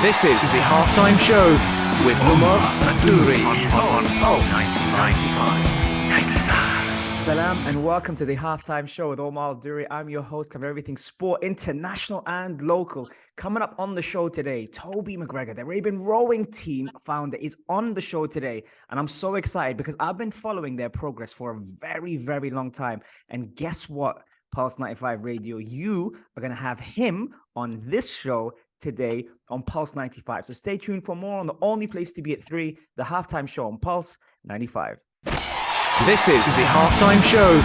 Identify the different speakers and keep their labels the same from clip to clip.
Speaker 1: This is the halftime show with Umar Nouri on 95.
Speaker 2: Salam and welcome to the halftime show with Omar Duri. I'm your host, cover everything sport, international and local. Coming up on the show today, Toby Gregory, the Arabian Rowing Team founder, is on the show today. And I'm so excited because I've been following their progress for a very, very long time. And guess what, Pulse 95 Radio, you are going to have him on this show today on Pulse 95. So stay tuned for more on the only place to be at 3, the halftime show on Pulse 95.
Speaker 1: This is the halftime show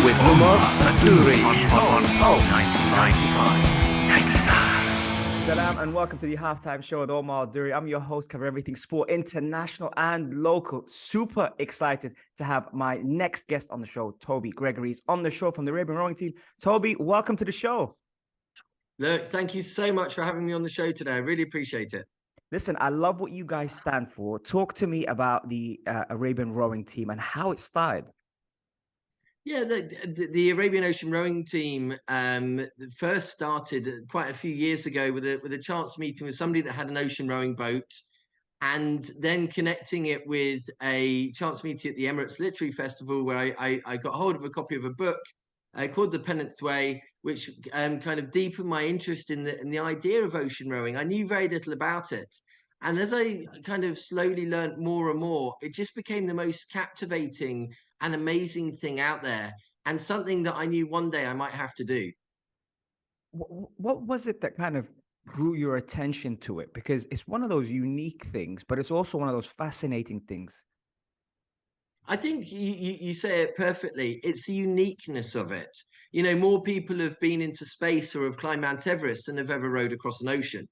Speaker 1: with Umar Nouri on 95.
Speaker 2: Salam and welcome to the halftime show with Omar Duri. I'm your host, cover everything sport, international and local. Super excited to have my next guest on the show, Toby Gregory, is on the show from the Arabian Rowing Team. Toby, welcome to the show.
Speaker 3: Look, thank you so much for having me on the show today. I really appreciate it.
Speaker 2: Listen, I love what you guys stand for. Talk to me about the Arabian Rowing Team and how it started.
Speaker 3: Yeah, the Arabian Ocean Rowing Team first started quite a few years ago with a chance meeting with somebody that had an ocean rowing boat, and then connecting it with a chance meeting at the Emirates Literary Festival, where I got hold of a copy of a book called The Pennant Way, which kind of deepened my interest in the idea of ocean rowing. I knew very little about it. And as I kind of slowly learned more and more, it just became the most captivating and amazing thing out there, and something that I knew one day I might have to do.
Speaker 2: What was it that kind of drew your attention to it? Because it's one of those unique things, but it's also one of those fascinating things.
Speaker 3: I think you say it perfectly. It's the uniqueness of it. You know, more people have been into space or have climbed Mount Everest than have ever rowed across an ocean.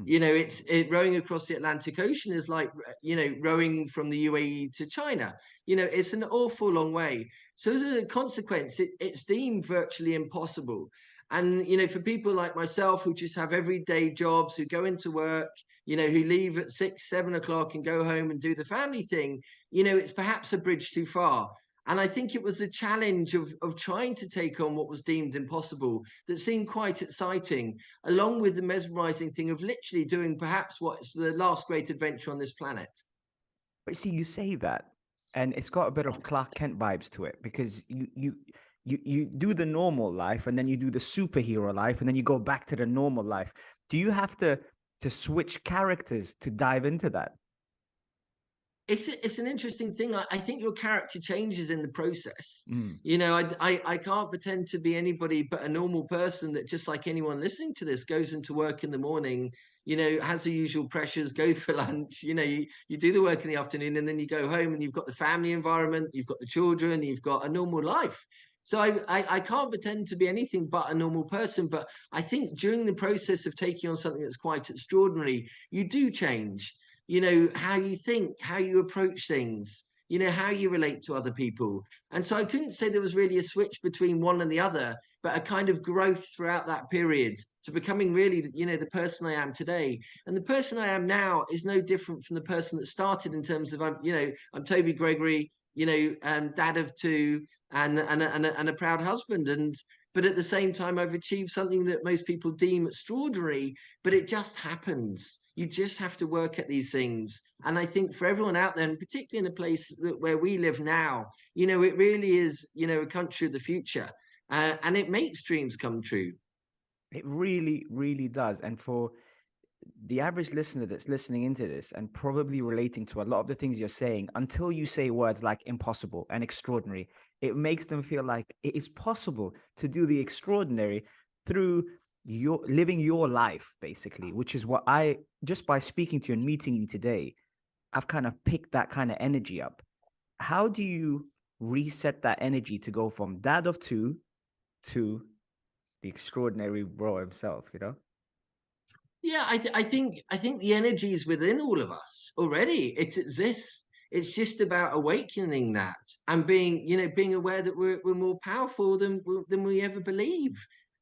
Speaker 3: You know, rowing across the Atlantic Ocean is like, you know, rowing from the UAE to China. You know, it's an awful long way. So as a consequence, it's deemed virtually impossible. And, you know, for people like myself who just have everyday jobs, who go into work, you know, who leave at 6, 7 o'clock and go home and do the family thing, you know, it's perhaps a bridge too far. And I think it was the challenge of trying to take on what was deemed impossible that seemed quite exciting, along with the mesmerizing thing of literally doing perhaps what's the last great adventure on this planet.
Speaker 2: But see, you say that, and it's got a bit of Clark Kent vibes to it because you do the normal life, and then you do the superhero life, and then you go back to the normal life. Do you have to switch characters to dive into that?
Speaker 3: It's an interesting thing. I think your character changes in the process.
Speaker 2: Mm.
Speaker 3: You know, I can't pretend to be anybody but a normal person that, just like anyone listening to this, goes into work in the morning, you know, has the usual pressures, go for lunch, you know, you do the work in the afternoon, and then you go home and you've got the family environment, you've got the children, you've got a normal life. So I can't pretend to be anything but a normal person. But I think during the process of taking on something that's quite extraordinary, you do change, you know, how you think, how you approach things, you know, how you relate to other people. And so I couldn't say there was really a switch between one and the other, but a kind of growth throughout that period to becoming really, you know, the person I am today. And the person I am now is no different from the person that started, in terms of, you know, I'm Toby Gregory, you know, dad of 2 and a proud husband. But at the same time, I've achieved something that most people deem extraordinary, but it just happens. You just have to work at these things. And I think for everyone out there, and particularly in a place where we live now, you know, it really is, you know, a country of the future. And it makes dreams come true.
Speaker 2: It really, really does. And for the average listener that's listening into this and probably relating to a lot of the things you're saying, until you say words like impossible and extraordinary, it makes them feel like it is possible to do the extraordinary through your living your life, basically, which is what I, just by speaking to you and meeting you today, I've kind of picked that kind of energy up. How do you reset that energy to go from dad of 2 to the extraordinary bro himself, you know?
Speaker 3: Yeah, I think the energy is within all of us already. It exists. It's just about awakening that and being, you know, being aware that we're more powerful than we ever believe.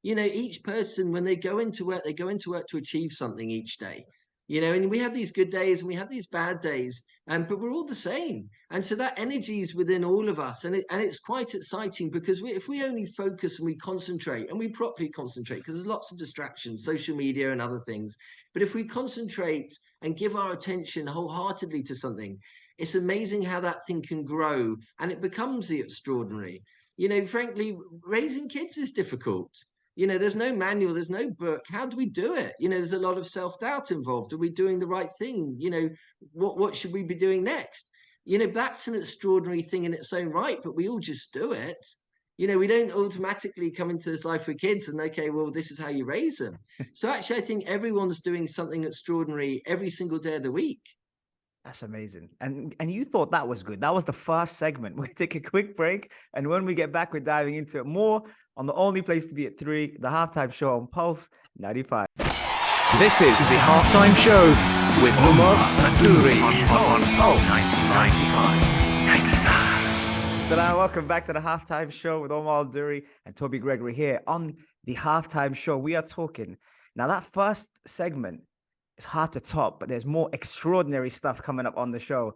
Speaker 3: You know, each person, when they go into work, they go into work to achieve something each day. And we have these good days and we have these bad days, but we're all the same. And so that energy is within all of us. And it's quite exciting because if we only focus and we concentrate and we properly concentrate, because there's lots of distractions, social media and other things. But if we concentrate and give our attention wholeheartedly to something, it's amazing how that thing can grow and it becomes the extraordinary. Frankly, raising kids is difficult. There's no manual, there's no book. How do we do it? There's a lot of self-doubt involved. Are we doing the right thing? What should we be doing next? That's an extraordinary thing in its own right, but we all just do it. We don't automatically come into this life with kids and, okay, well, this is how you raise them. So actually, I think everyone's doing something extraordinary every single day of the week.
Speaker 2: That's amazing. And you thought that was good. That was the first segment. We'll take a quick break. And when we get back, we're diving into it more on the only place to be at 3, the halftime show on Pulse 95.
Speaker 1: This is the halftime show with Umar and Duri on Pulse 95.
Speaker 2: So now welcome back to the halftime show with Omar Duri and Toby Gregory here on the halftime show. We are talking. Now that first segment, it's hard to top, but there's more extraordinary stuff coming up on the show.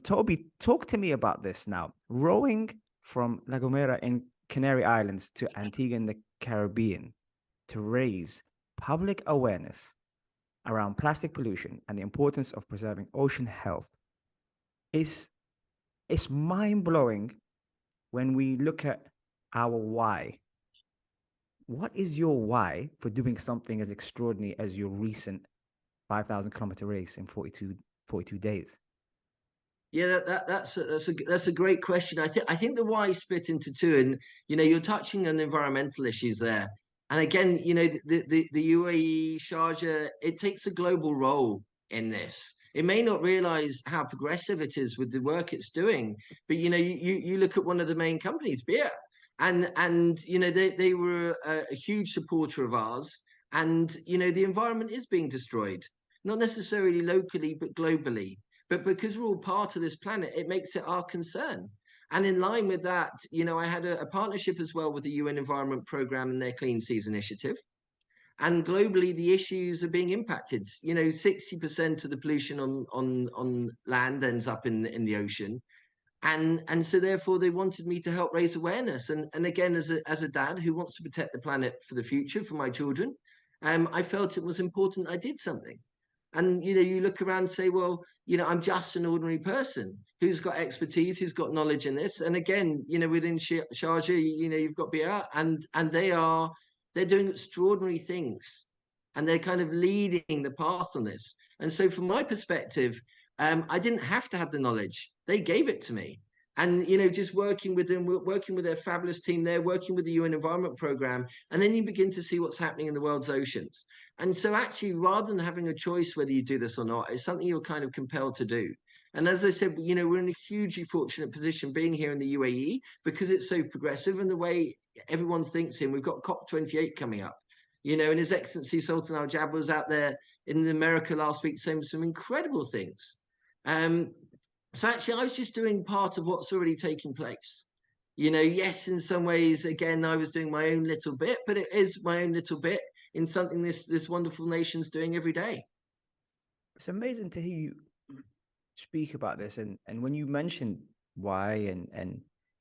Speaker 2: Toby, talk to me about this now. Rowing from La Gomera in Canary Islands to Antigua in the Caribbean to raise public awareness around plastic pollution and the importance of preserving ocean health is mind-blowing when we look at our why. What is your why for doing something as extraordinary as your recent 5,000 kilometer race in 42 days?
Speaker 3: Yeah, that's a great question. I think the why is split into two, and you're touching on environmental issues there. And again, the UAE, Sharjah, it takes a global role in this. It may not realize how progressive it is with the work it's doing, but you look at one of the main companies, BEEAH, and they were a huge supporter of ours, and the environment is being destroyed, not necessarily locally but globally. But because we're all part of this planet, it makes it our concern. And in line with that, I had a partnership as well with the UN Environment Programme and their Clean Seas Initiative. And globally, the issues are being impacted. 60% of the pollution on land ends up in the ocean. And so therefore they wanted me to help raise awareness. And again, as a dad who wants to protect the planet for the future, for my children, I felt it was important I did something. And you look around and say, well, I'm just an ordinary person who's got expertise, who's got knowledge in this. And again, within Sharjah, you've got BEEAH, and they're doing extraordinary things, and they're kind of leading the path on this. And so, from my perspective, I didn't have to have the knowledge; they gave it to me. And just working with them, working with their fabulous team there, working with the UN Environment Programme, and then you begin to see what's happening in the world's oceans. And so actually, rather than having a choice whether you do this or not, it's something you're kind of compelled to do. And as I said, we're in a hugely fortunate position being here in the UAE because it's so progressive, and the way everyone thinks in. We've got COP28 coming up, and His Excellency Sultan Al Jaber was out there in America last week saying some incredible things. So actually, I was just doing part of what's already taking place. Yes, in some ways, again, I was doing my own little bit, but it is my own little bit in something this wonderful nation's doing every day.
Speaker 2: It's amazing to hear you speak about this, and when you mentioned why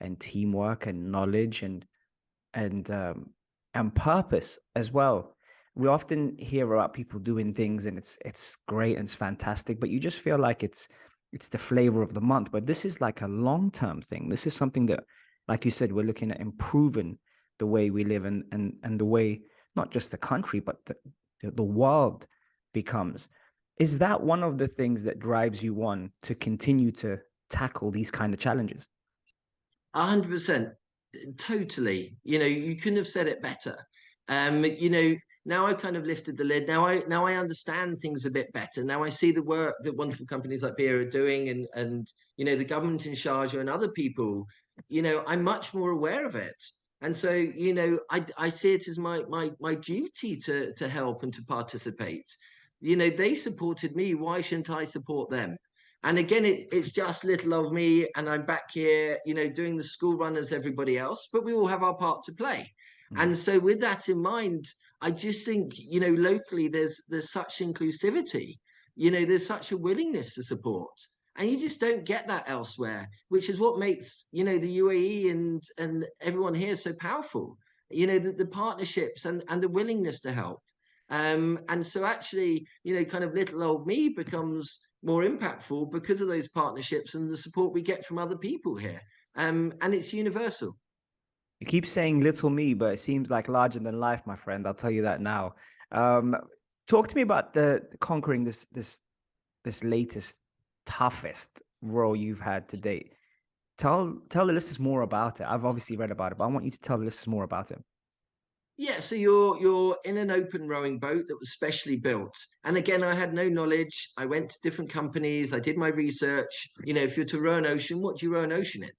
Speaker 2: and teamwork and knowledge and purpose as well. We often hear about people doing things and it's great and it's fantastic, but you just feel like it's the flavor of the month. But this is like a long-term thing. This is something that, like you said, we're looking at improving the way we live and the way not just the country, but the world becomes. Is that one of the things that drives you on to continue to tackle these kind of challenges?
Speaker 3: 100%, totally. You couldn't have said it better. Now I've kind of lifted the lid. Now I understand things a bit better. Now I see the work that wonderful companies like BEEAH are doing, and the government in Sharjah and other people. I'm much more aware of it, and so I see it as my duty to help and to participate. They supported me. Why shouldn't I support them? And again, it's just little of me, and I'm back here, doing the school run as everybody else, but we all have our part to play. And so with that in mind, I just think, locally there's such inclusivity, there's such a willingness to support. And you just don't get that elsewhere, which is what makes, the UAE and everyone here so powerful. The partnerships and the willingness to help. And so actually, kind of little old me becomes more impactful because of those partnerships and the support we get from other people here. And it's universal.
Speaker 2: You keep saying little me, but it seems like larger than life, my friend. I'll tell you that now. Um, Talk to me about the conquering this latest, toughest role you've had to date. Tell the listeners more about it. I've obviously read about it, but I want you to tell the listeners more about it.
Speaker 3: Yeah, so you're in an open rowing boat that was specially built. And again, I had no knowledge. I went to different companies, I did my research. If you're to row an ocean, what do you row an ocean in?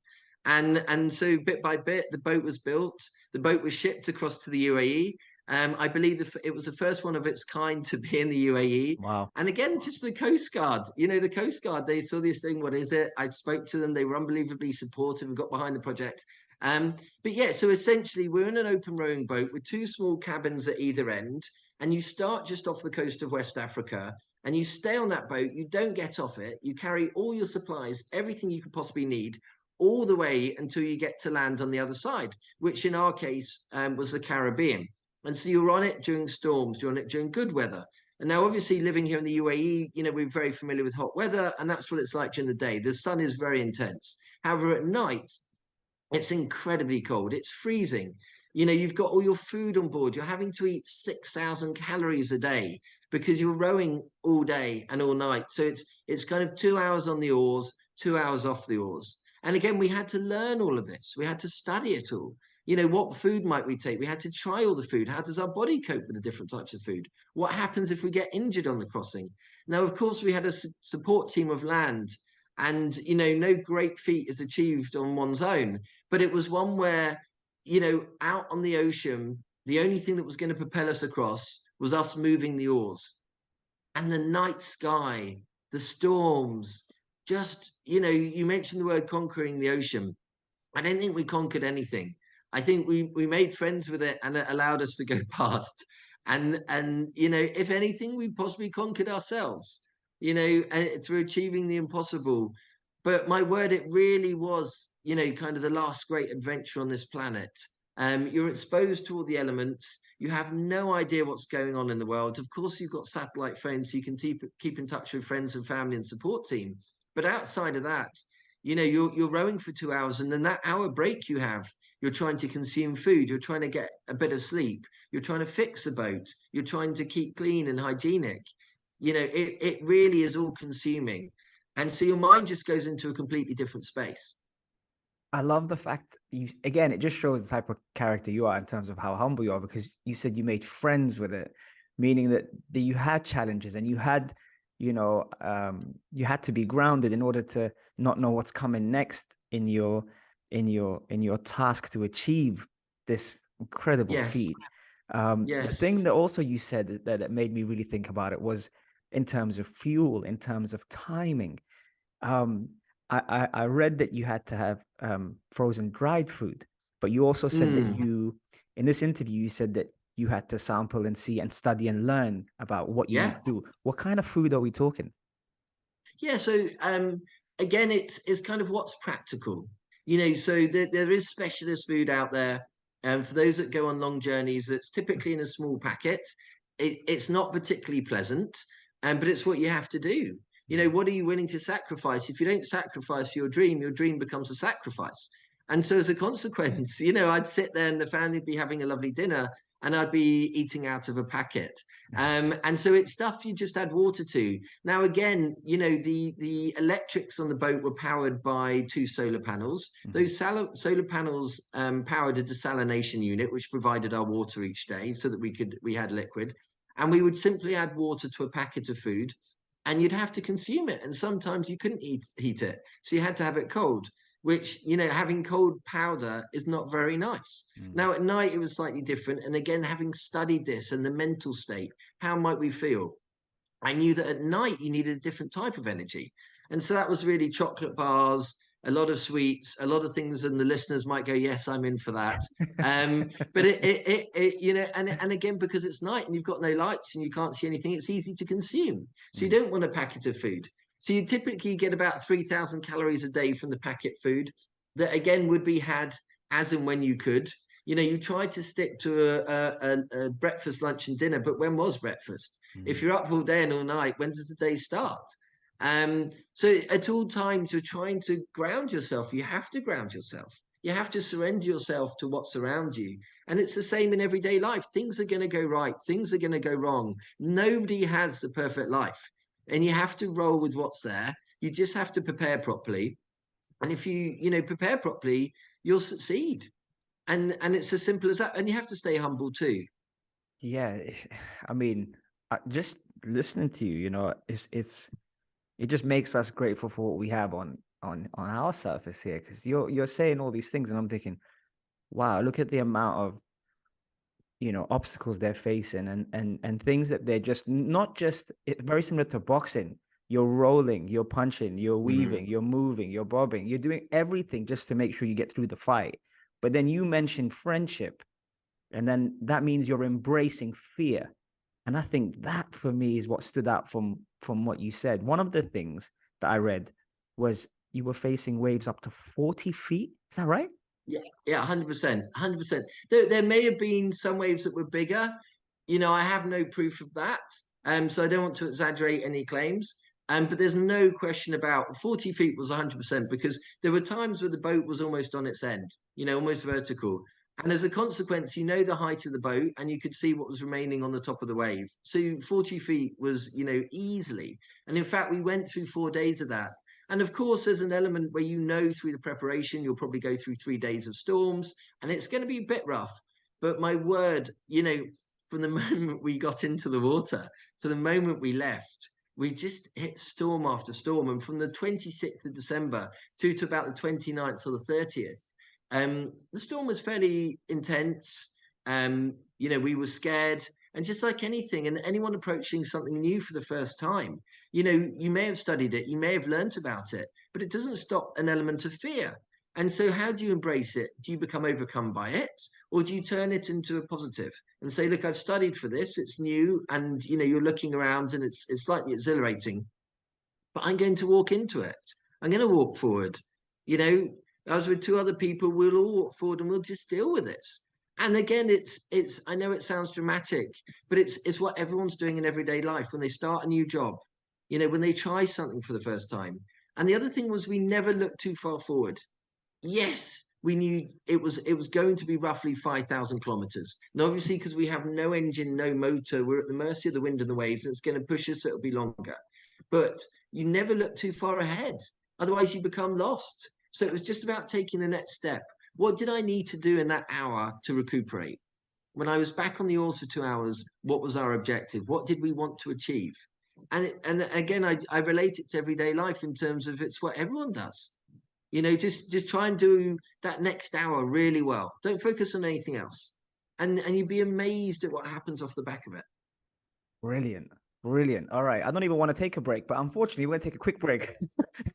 Speaker 3: And so bit by bit, the boat was built, the boat was shipped across to the UAE. I believe it was the first one of its kind to be in the UAE.
Speaker 2: Wow.
Speaker 3: And again, just the Coast Guard, the Coast Guard, they saw this thing, what is it? I spoke to them, they were unbelievably supportive and got behind the project. But yeah, so essentially we're in an open rowing boat with two small cabins at either end, and you start just off the coast of West Africa, and you stay on that boat. You don't get off it. You carry all your supplies, everything you could possibly need, all the way until you get to land on the other side, which in our case was the Caribbean. And so you're on it during storms, you're on it during good weather. And now, obviously, living here in the UAE, we're very familiar with hot weather, and that's what it's like during the day. The sun is very intense. However, at night, it's incredibly cold. It's freezing. You've got all your food on board. You're having to eat 6,000 calories a day because you're rowing all day and all night. So it's kind of 2 hours on the oars, 2 hours off the oars. And again, we had to learn all of this. We had to study it all. What food might we take? We had to try all the food. How does our body cope with the different types of food? What happens if we get injured on the crossing? Now, of course, we had a support team of land, and no great feat is achieved on one's own, but it was one where, out on the ocean, the only thing that was going to propel us across was us moving the oars. And the night sky, the storms, just, you mentioned the word conquering the ocean. I don't think we conquered anything. I think we made friends with it, and it allowed us to go past. And if anything, we possibly conquered ourselves, through achieving the impossible. But my word, it really was, kind of the last great adventure on this planet. You're exposed to all the elements. You have no idea what's going on in the world. Of course, you've got satellite phones, so you can keep in touch with friends and family and support team. But outside of that, you're rowing for 2 hours, and then that hour break you have, you're trying to consume food, you're trying to get a bit of sleep, you're trying to fix the boat, you're trying to keep clean and hygienic. It really is all consuming. And so your mind just goes into a completely different space.
Speaker 2: I love the fact again, it just shows the type of character you are in terms of how humble you are, because you said you made friends with it, meaning that you had challenges and you had, you had to be grounded in order to not know what's coming next in your task to achieve this incredible
Speaker 3: Yes.
Speaker 2: feat. The
Speaker 3: Yes.
Speaker 2: thing that also you said that made me really think about it was in terms of fuel, in terms of timing. I read that you had to have frozen dried food, but you also said that in this interview, you said that you had to sample and see and study and learn about what you need
Speaker 3: Yeah.
Speaker 2: to do. What kind of food are we talking?
Speaker 3: Yeah. So again, it's kind of what's practical. So there is specialist food out there. And for those that go on long journeys, it's typically in a small packet. It's not particularly pleasant, but it's what you have to do. What are you willing to sacrifice? If you don't sacrifice your dream becomes a sacrifice. And so as a consequence, I'd sit there and the family would be having a lovely dinner, and I'd be eating out of a packet. And so it's stuff you just add water to. Now, again, the electrics on the boat were powered by two solar panels. Those solar panels powered a desalination unit, which provided our water each day so that we had liquid. And we would simply add water to a packet of food, and you'd have to consume it. And sometimes you couldn't heat it, so you had to have it cold, which, having cold powder is not very nice. Now, at night, it was slightly different. And again, having studied this and the mental state, how might we feel? I knew that at night you needed a different type of energy. And so that was really chocolate bars, a lot of sweets, a lot of things, and the listeners might go, yes, I'm in for that. But and again, because it's night and you've got no lights and you can't see anything, it's easy to consume. So you don't want a packet of food. So you typically get about 3,000 calories a day from the packet food that again would be had as and when you could. You try to stick to a breakfast, lunch, and dinner, but when was breakfast? If you're up all day and all night, when does the day start? So at all times, you're trying to ground yourself. You have to ground yourself. You have to surrender yourself to what's around you. And it's the same in everyday life. Things are going to go right. Things are going to go wrong. Nobody has the perfect life. And you have to roll with what's there. You just have to prepare properly. And if you prepare properly, you'll succeed. And it's as simple as that. And you have to stay humble too.
Speaker 2: Yeah, I mean, just listening to you, it just makes us grateful for what we have on our surface here, because you're saying all these things, and I'm thinking, wow, look at the amount of obstacles they're facing, and things that they're just not just very similar to boxing. You're rolling, you're punching, you're weaving, you're moving, you're bobbing, you're doing everything just to make sure you get through the fight. But then you mentioned friendship, and then that means you're embracing fear. And I think that for me is what stood out from what you said. One of the things that I read was you were facing waves up to 40 feet. Is that right?
Speaker 3: Yeah, 100%, 100%. There may have been some waves that were bigger. I have no proof of that. So I don't want to exaggerate any claims. But there's no question about 40 feet was 100%, because there were times where the boat was almost on its end, almost vertical. And as a consequence, the height of the boat, and you could see what was remaining on the top of the wave. So 40 feet was, easily. And in fact, we went through 4 days of that. And of course, there's an element where through the preparation, you'll probably go through 3 days of storms, and it's going to be a bit rough. But my word, from the moment we got into the water to the moment we left, we just hit storm after storm. And from the 26th of December through to about the 29th or the 30th, the storm was fairly intense. We were scared. And just like anything, and anyone approaching something new for the first time, you may have studied it, you may have learnt about it, but it doesn't stop an element of fear. And so how do you embrace it? Do you become overcome by it? Or do you turn it into a positive and say, look, I've studied for this, it's new, and you're looking around and it's slightly exhilarating, but I'm going to walk into it. I'm going to walk forward. I was with two other people, we'll all walk forward and we'll just deal with this. And again, it's I know it sounds dramatic, but it's what everyone's doing in everyday life when they start a new job, when they try something for the first time. And the other thing was, we never looked too far forward. Yes, we knew it was going to be roughly 5,000 kilometers. And obviously, because we have no engine, no motor, we're at the mercy of the wind and the waves, and it's going to push us, so it'll be longer. But you never look too far ahead. Otherwise, you become lost. So it was just about taking the next step. What did I need to do in that hour to recuperate? When I was back on the oars for 2 hours, what was our objective? What did we want to achieve? And again, I relate it to everyday life in terms of it's what everyone does. Just try and do that next hour really well. Don't focus on anything else. And you'd be amazed at what happens off the back of it.
Speaker 2: Brilliant. Brilliant. All right. I don't even want to take a break, but unfortunately, we're going to take a quick break.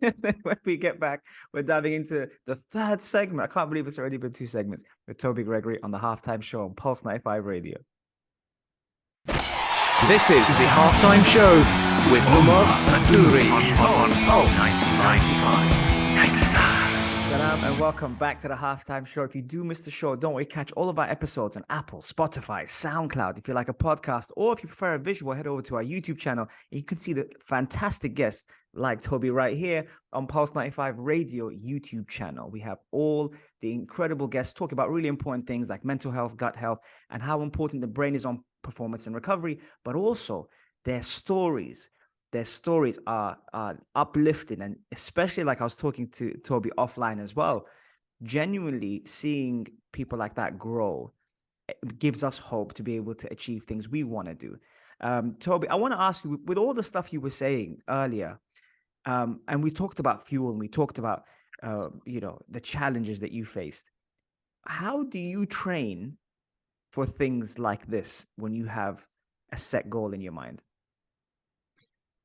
Speaker 2: And then when we get back, we're diving into the third segment. I can't believe it's already been 2 segments with Toby Gregory on the Halftime Show on Pulse 95 Radio.
Speaker 1: This is the Halftime Show with Umar Adouri on Pulse 95.
Speaker 2: Salam and welcome back to the Halftime Show. If you do miss the show, don't worry, catch all of our episodes on Apple, Spotify, SoundCloud. If you like a podcast, or if you prefer a visual, head over to our YouTube channel and you can see the fantastic guests like Toby right here on Pulse 95 Radio YouTube channel. We have all the incredible guests talking about really important things like mental health, gut health, and how important the brain is on performance and recovery, but also their stories. Their stories are uplifting, and especially, like I was talking to Toby offline as well, genuinely seeing people like that grow gives us hope to be able to achieve things we want to do. Toby, I want to ask you, with all the stuff you were saying earlier, and we talked about fuel, and we talked about the challenges that you faced. How do you train for things like this when you have a set goal in your mind?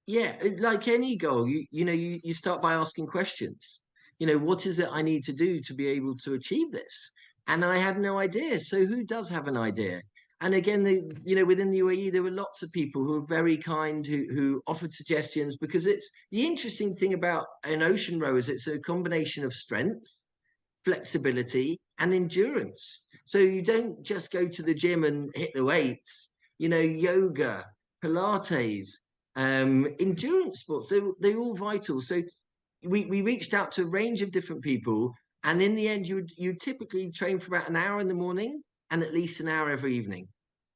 Speaker 3: Yeah, like any goal, you start by asking questions. what is it I need to do to be able to achieve this? And I had no idea. So who does have an idea? And again, within the UAE, there were lots of people who were very kind, who offered suggestions, because it's the interesting thing about an ocean row is it's a combination of strength, flexibility, and endurance. So you don't just go to the gym and hit the weights, yoga, Pilates, endurance sports, they're all vital. So we reached out to a range of different people. And in the end, you typically train for about an hour in the morning and at least an hour every evening.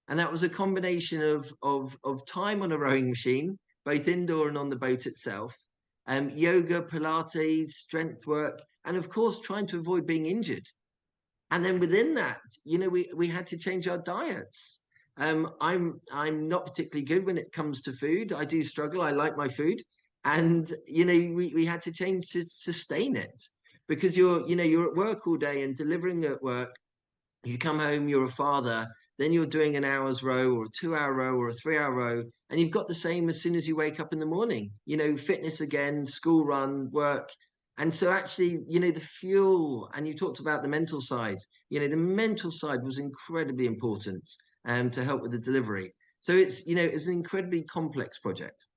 Speaker 3: And that was a combination of time on a rowing machine, both indoor and on the boat itself, yoga, Pilates, strength work, and of course, trying to avoid being injured. And then within that, we had to change our diets. I'm not particularly good when it comes to food. I do struggle. I like my food, and we had to change to sustain it, because you're at work all day and delivering at work. You come home, you're a father, then you're doing an hour's row or a 2-hour row or a 3-hour row, and you've got the same as soon as you wake up in the morning. Fitness again, school run, work. And so actually, the fuel, and you talked about the mental side, the mental side was incredibly important to help with the delivery. So it's an incredibly complex project.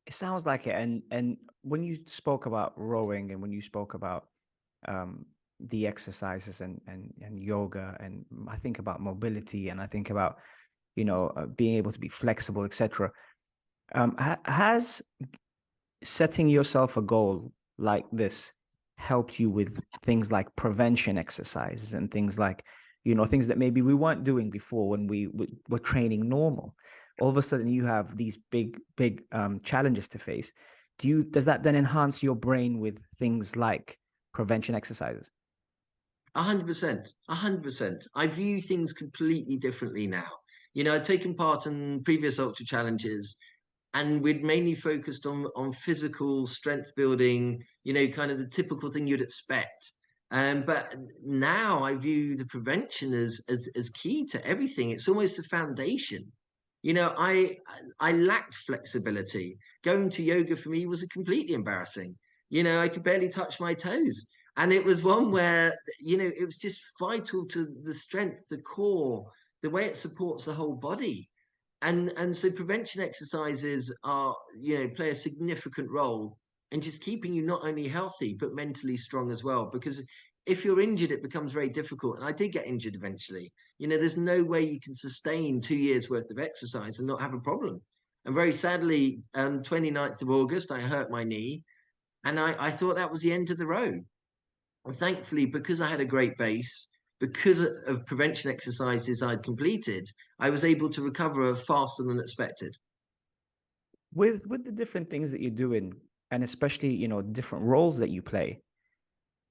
Speaker 2: It sounds like it. And when you spoke about rowing and when you spoke about the exercises and yoga, and I think about mobility, and I think about being able to be flexible, etc. Has setting yourself a goal like this helped you with things like prevention exercises and things like things that maybe we weren't doing before when we were training normal? All of a sudden you have these big challenges to face. Does that then enhance your brain with things like prevention exercises?
Speaker 3: 100%, 100%. I view things completely differently now. I've taken part in previous ultra challenges, and we'd mainly focused on physical strength building, kind of the typical thing you'd expect. But now I view the prevention as key to everything. It's almost the foundation. I lacked flexibility. Going to yoga for me was a completely embarrassing. I could barely touch my toes. And it was one where, it was just vital to the strength, the core, the way it supports the whole body. And so prevention exercises play a significant role in just keeping you not only healthy but mentally strong as well, because if you're injured it becomes very difficult, and I did get injured eventually. There's no way you can sustain 2 years worth of exercise and not have a problem. And very sadly, 29th of August I hurt my knee, and I thought that was the end of the road. And thankfully, because I had a great base, because of prevention exercises I'd completed, I was able to recover faster than expected.
Speaker 2: With the different things that you're doing, and especially different roles that you play,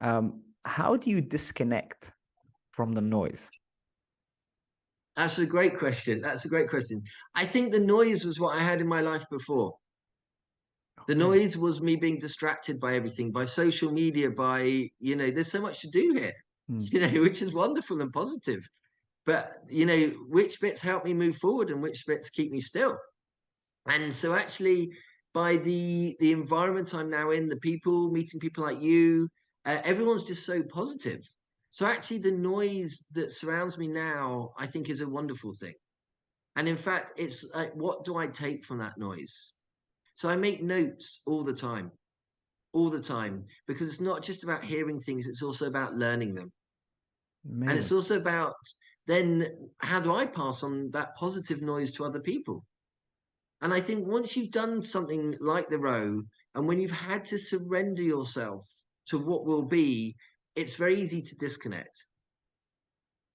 Speaker 2: how do you disconnect from the noise?
Speaker 3: That's a great question. That's a great question. I think the noise was what I had in my life before. The noise was me being distracted by everything, by social media, by, there's so much to do here, which is wonderful and positive. But, which bits help me move forward and which bits keep me still? And so actually, by the environment I'm now in, the people, meeting people like you, everyone's just so positive. So actually, the noise that surrounds me now, I think, is a wonderful thing. And in fact, it's like, what do I take from that noise? So I make notes all the time, because it's not just about hearing things, it's also about learning them. And it's
Speaker 2: Amazing.
Speaker 3: also about then how do I pass on that positive noise to other people? And I think once you've done something like the row, and when you've had to surrender yourself to what will be, it's very easy to disconnect,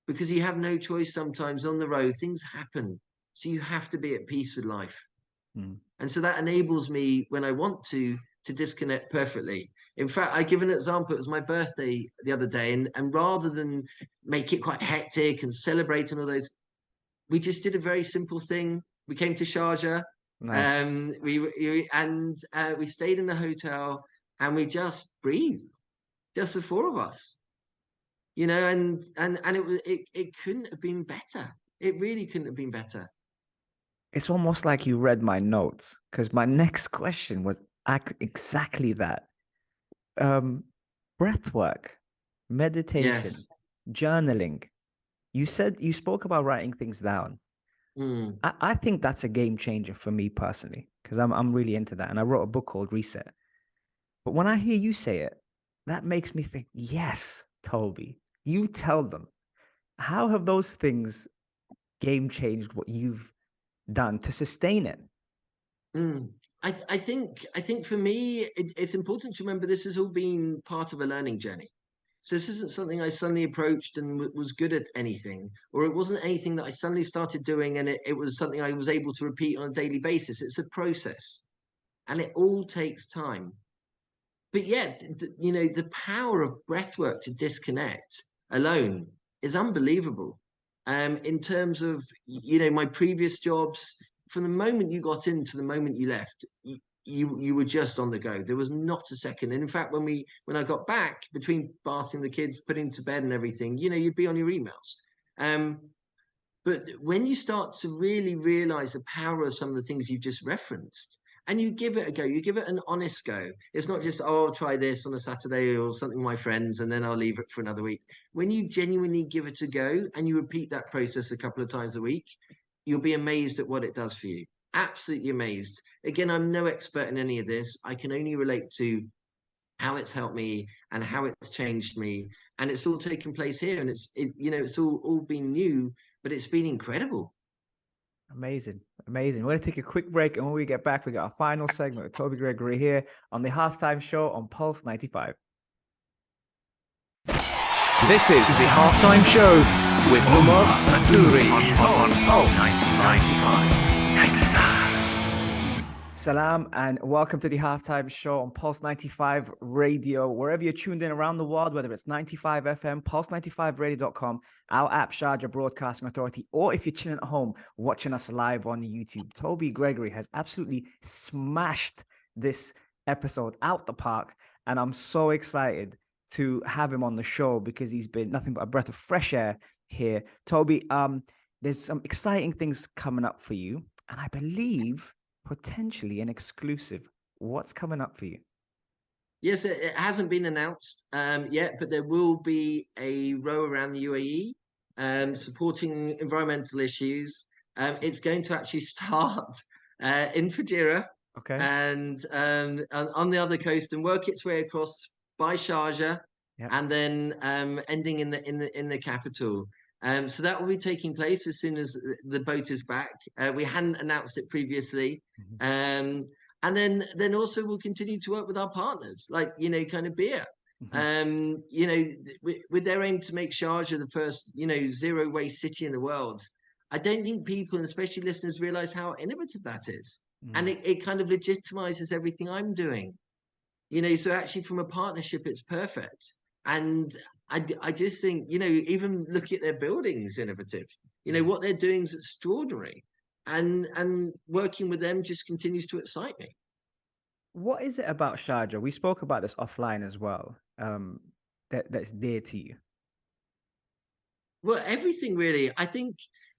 Speaker 3: because you have no choice sometimes on the road. Things happen. So you have to be at peace with life.
Speaker 2: Mm.
Speaker 3: And so that enables me, when I want to disconnect perfectly. In fact, I give an example. It was my birthday the other day, and rather than make it quite hectic and celebrate and all those, we just did a very simple thing. We came to Sharjah.
Speaker 2: Nice.
Speaker 3: We stayed in the hotel, and we just breathed, just the four of us. And it couldn't have been better. It really couldn't have been better.
Speaker 2: It's almost like you read my notes, because my next question was exactly that. breath work, meditation,
Speaker 3: Yes.
Speaker 2: journaling. You spoke about writing things down.
Speaker 3: Mm.
Speaker 2: I think that's a game changer for me personally, because I'm really into that. And I wrote a book called Reset. But when I hear you say it, that makes me think, yes, Toby, you tell them. How have those things game changed what you've done to sustain it?
Speaker 3: Mm. I think for me, it's important to remember this has all been part of a learning journey. So this isn't something I suddenly approached and was good at anything, or it wasn't anything that I suddenly started doing and it was something I was able to repeat on a daily basis. It's a process, and it all takes time. But yet, the power of breath work to disconnect alone is unbelievable. In terms of, my previous jobs, from the moment you got in to the moment you left, you were just on the go. There was not a second. And in fact, when I got back, between bathing the kids, putting to bed and everything, you'd be on your emails. Um, but when you start to really realize the power of some of the things you just referenced, and you give it a go, you give it an honest go. It's not just, oh, I'll try this on a Saturday or something with my friends, and then I'll leave it for another week. When you genuinely give it a go and you repeat that process a couple of times a week, you'll be amazed at what it does for you. Absolutely amazed. Again, I'm no expert in any of this. I can only relate to how it's helped me and how it's changed me, and it's all taken place here, and it's all been new, but it's been incredible.
Speaker 2: Amazing. Amazing. We're going to take a quick break. And when we get back, we got our final segment with Toby Gregory here on the Halftime Show on Pulse 95.
Speaker 1: This is the halftime show with Umar Nouri on Pulse 95.
Speaker 2: Salam and welcome to the Halftime Show on Pulse 95 Radio. Wherever you're tuned in around the world, whether it's 95 FM, pulse95radio.com, our app, Sharjah Broadcasting Authority, or if you're chilling at home watching us live on YouTube. Toby Gregory has absolutely smashed this episode out the park, and I'm so excited to have him on the show because he's been nothing but a breath of fresh air here. Toby, there's some exciting things coming up for you, and I believe potentially an exclusive. What's coming up for you?
Speaker 3: Yes, it hasn't been announced yet, but there will be a row around the UAE supporting environmental issues. It's going to actually start in Fujairah
Speaker 2: Okay.
Speaker 3: and on the other coast and work its way across by Sharjah,
Speaker 2: Yep.
Speaker 3: and then ending in the capital. So that will be taking place as soon as the boat is back. We hadn't announced it previously. And then also we'll continue to work with our partners, like, kind of BEEAH. With their aim to make Sharjah the first, zero waste city in the world. I don't think people, and especially listeners, realize how innovative that is. And it kind of legitimizes everything I'm doing. So actually from a partnership, it's perfect. And I just think, even look at their buildings, innovative. What they're doing is extraordinary. And working with them just continues to excite me.
Speaker 2: What is it about Sharjah? We spoke about this offline as well. That's dear to you.
Speaker 3: Well, everything really. I think,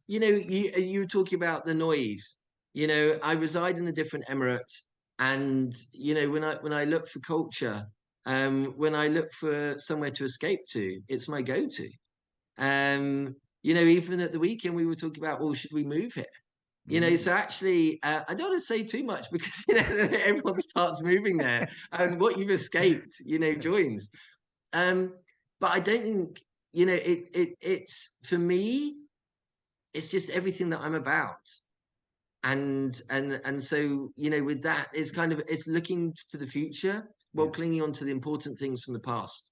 Speaker 3: you were talking about the noise. I reside in a different emirate, and when I look for culture, when I look for somewhere to escape to, it's my go-to. Even at the weekend we were talking about, well, should we move here? So actually, I don't want to say too much because everyone starts moving there, and what you've escaped, joins. But I don't think it's for me. It's just everything that I'm about, and so with that, it's looking to the future while clinging on to the important things from the past,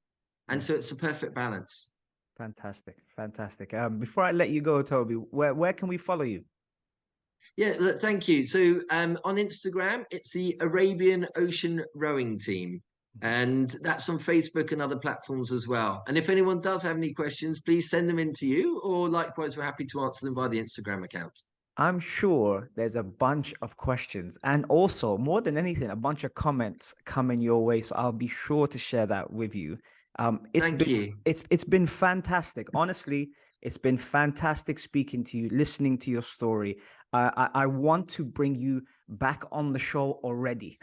Speaker 3: and so it's a perfect balance.
Speaker 2: Fantastic, fantastic. Before I let you go, Toby, where can we follow you?
Speaker 3: Yeah, look, thank you. So on Instagram, it's the Arabian Ocean Rowing Team. And that's on Facebook and other platforms as well. And if anyone does have any questions, please send them in to you, or likewise, we're happy to answer them via the Instagram account.
Speaker 2: I'm sure there's a bunch of questions and also, more than anything, a bunch of comments coming your way. So I'll be sure to share that with you.
Speaker 3: Thank you.
Speaker 2: It's been fantastic. Honestly, it's been fantastic speaking to you, listening to your story. I want to bring you back on the show already.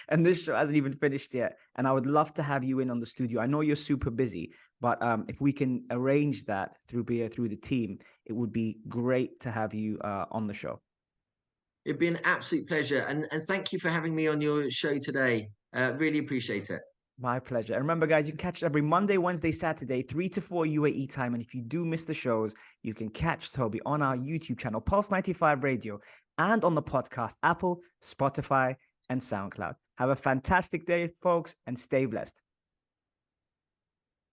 Speaker 2: And this show hasn't even finished yet. And I would love to have you in on the studio. I know you're super busy, but if we can arrange that through BEEAH, through the team, it would be great to have you on the show.
Speaker 3: It'd be an absolute pleasure. And thank you for having me on your show today. Really appreciate it.
Speaker 2: My pleasure. And remember, guys, you can catch it every Monday, Wednesday, Saturday, 3 to 4 UAE time. And if you do miss the shows, you can catch Toby on our YouTube channel, Pulse 95 Radio, and on the podcast, Apple, Spotify, and SoundCloud. Have a fantastic day, folks, and stay blessed.